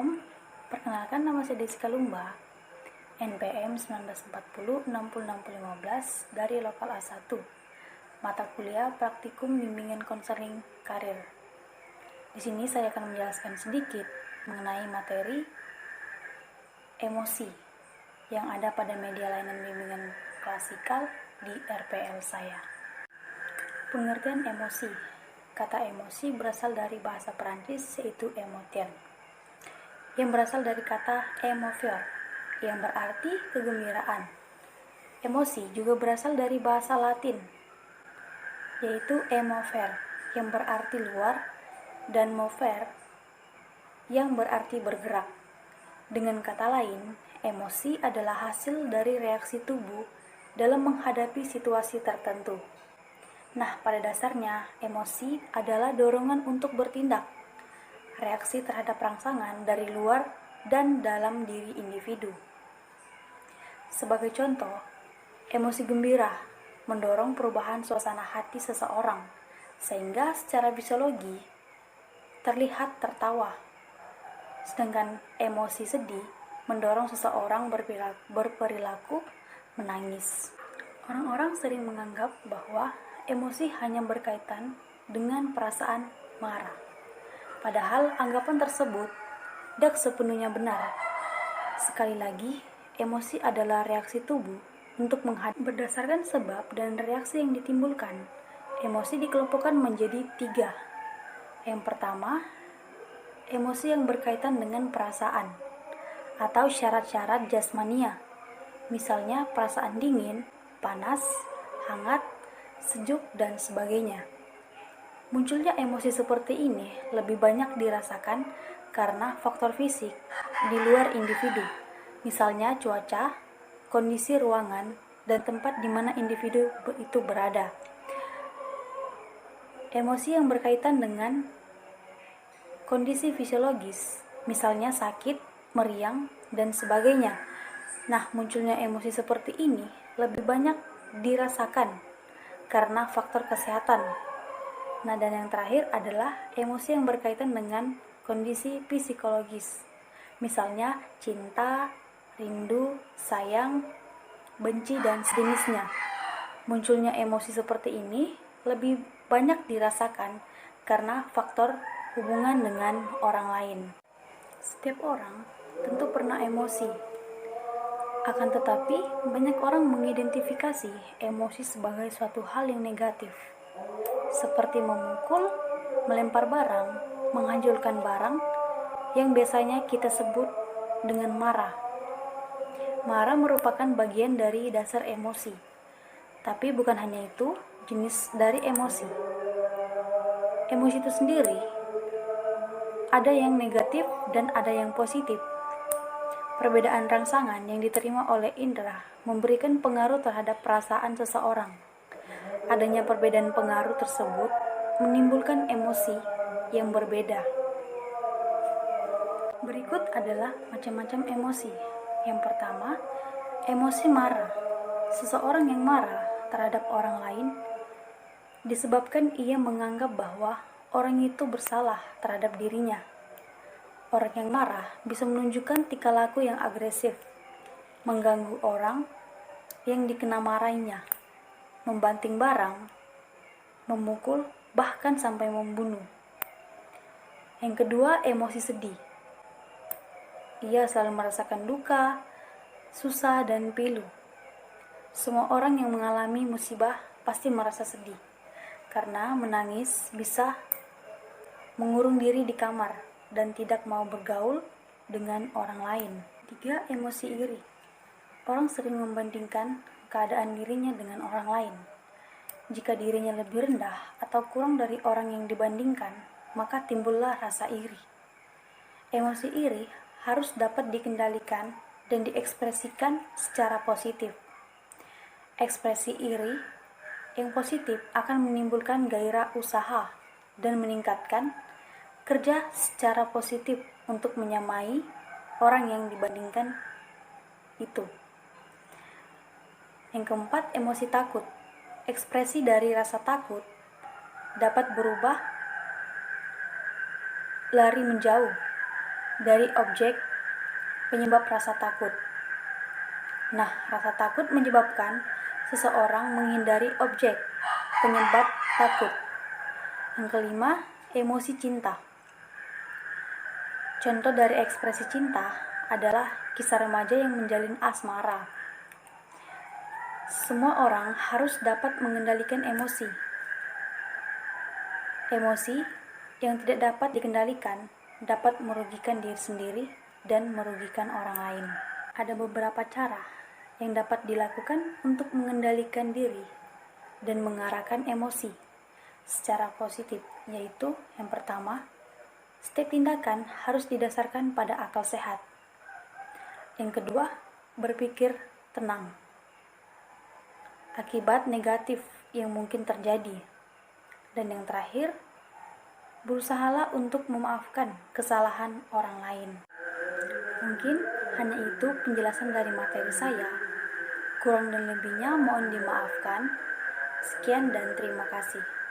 Shalom, perkenalkan nama saya Desi Kalumba, NPM 1940-60-6015 dari Lokal A1, mata kuliah Praktikum Bimbingan Konseling Karir. Di sini saya akan menjelaskan sedikit mengenai materi emosi yang ada pada media layanan bimbingan klasikal di RPL saya. Pengertian emosi. Kata emosi berasal dari bahasa Perancis yaitu émotion, yang berasal dari kata émotion, yang berarti kegembiraan. Emosi juga berasal dari bahasa Latin, yaitu émover, yang berarti luar, dan mover, yang berarti bergerak. Dengan kata lain, emosi adalah hasil dari reaksi tubuh dalam menghadapi situasi tertentu. Nah, pada dasarnya, emosi adalah dorongan untuk bertindak, reaksi terhadap rangsangan dari luar dan dalam diri individu. Sebagai contoh, emosi gembira mendorong perubahan suasana hati seseorang, sehingga secara fisiologi terlihat tertawa. Sedangkan emosi sedih mendorong seseorang berperilaku menangis. Orang-orang sering menganggap bahwa emosi hanya berkaitan dengan perasaan marah. Padahal anggapan tersebut tidak sepenuhnya benar. Sekali lagi, emosi adalah reaksi tubuh untuk menghadapi. Berdasarkan sebab dan reaksi yang ditimbulkan, emosi dikelompokkan menjadi 3. Yang pertama, emosi yang berkaitan dengan perasaan atau syarat-syarat jasmania. Misalnya perasaan dingin, panas, hangat, sejuk, dan sebagainya. Munculnya emosi seperti ini lebih banyak dirasakan karena faktor fisik di luar individu, misalnya cuaca, kondisi ruangan, dan tempat di mana individu itu berada. Emosi yang berkaitan dengan kondisi fisiologis, misalnya sakit, meriang, dan sebagainya. Nah, munculnya emosi seperti ini lebih banyak dirasakan karena faktor kesehatan. Nah, dan yang terakhir adalah emosi yang berkaitan dengan kondisi psikologis. Misalnya cinta, rindu, sayang, benci, dan sejenisnya. Munculnya emosi seperti ini lebih banyak dirasakan karena faktor hubungan dengan orang lain. Setiap orang tentu pernah emosi. Akan tetapi, banyak orang mengidentifikasi emosi sebagai suatu hal yang negatif, seperti memukul, melempar barang, menghancurkan barang, yang biasanya kita sebut dengan marah. Marah merupakan bagian dari dasar emosi, tapi bukan hanya itu jenis dari emosi. Emosi itu sendiri ada yang negatif dan ada yang positif. Perbedaan rangsangan yang diterima oleh indera memberikan pengaruh terhadap perasaan seseorang. Adanya perbedaan pengaruh tersebut menimbulkan emosi yang berbeda. Berikut adalah macam-macam emosi. Yang pertama, emosi marah. Seseorang yang marah terhadap orang lain disebabkan ia menganggap bahwa orang itu bersalah terhadap dirinya. Orang yang marah bisa menunjukkan tingkah laku yang agresif, mengganggu orang yang dikena marahinya, membanting barang, memukul, bahkan sampai membunuh. Yang kedua, emosi sedih. Ia selalu merasakan duka, susah, dan pilu. Semua orang yang mengalami musibah pasti merasa sedih, karena menangis bisa mengurung diri di kamar dan tidak mau bergaul dengan orang lain. 3. Emosi iri. Orang sering membandingkan keadaan dirinya dengan orang lain. Jika dirinya lebih rendah atau kurang dari orang yang dibandingkan, maka timbullah rasa iri. Emosi iri harus dapat dikendalikan dan diekspresikan secara positif. Ekspresi iri yang positif akan menimbulkan gairah usaha dan meningkatkan kerja secara positif untuk menyamai orang yang dibandingkan itu. Yang keempat, emosi takut. Ekspresi dari rasa takut dapat berubah lari menjauh, dari objek penyebab rasa takut. Nah, rasa takut menyebabkan seseorang menghindari objek penyebab takut. Yang kelima, emosi cinta. Contoh dari ekspresi cinta adalah kisah remaja yang menjalin asmara. Semua orang harus dapat mengendalikan emosi. Emosi yang tidak dapat dikendalikan dapat merugikan diri sendiri dan merugikan orang lain. Ada beberapa cara yang dapat dilakukan untuk mengendalikan diri dan mengarahkan emosi secara positif, yaitu yang pertama, setiap tindakan harus didasarkan pada akal sehat. Yang kedua, berpikir tenang akibat negatif yang mungkin terjadi. Dan yang terakhir, berusahalah untuk memaafkan kesalahan orang lain. Mungkin hanya itu penjelasan dari materi saya. Kurang dan lebihnya mohon dimaafkan. Sekian dan terima kasih.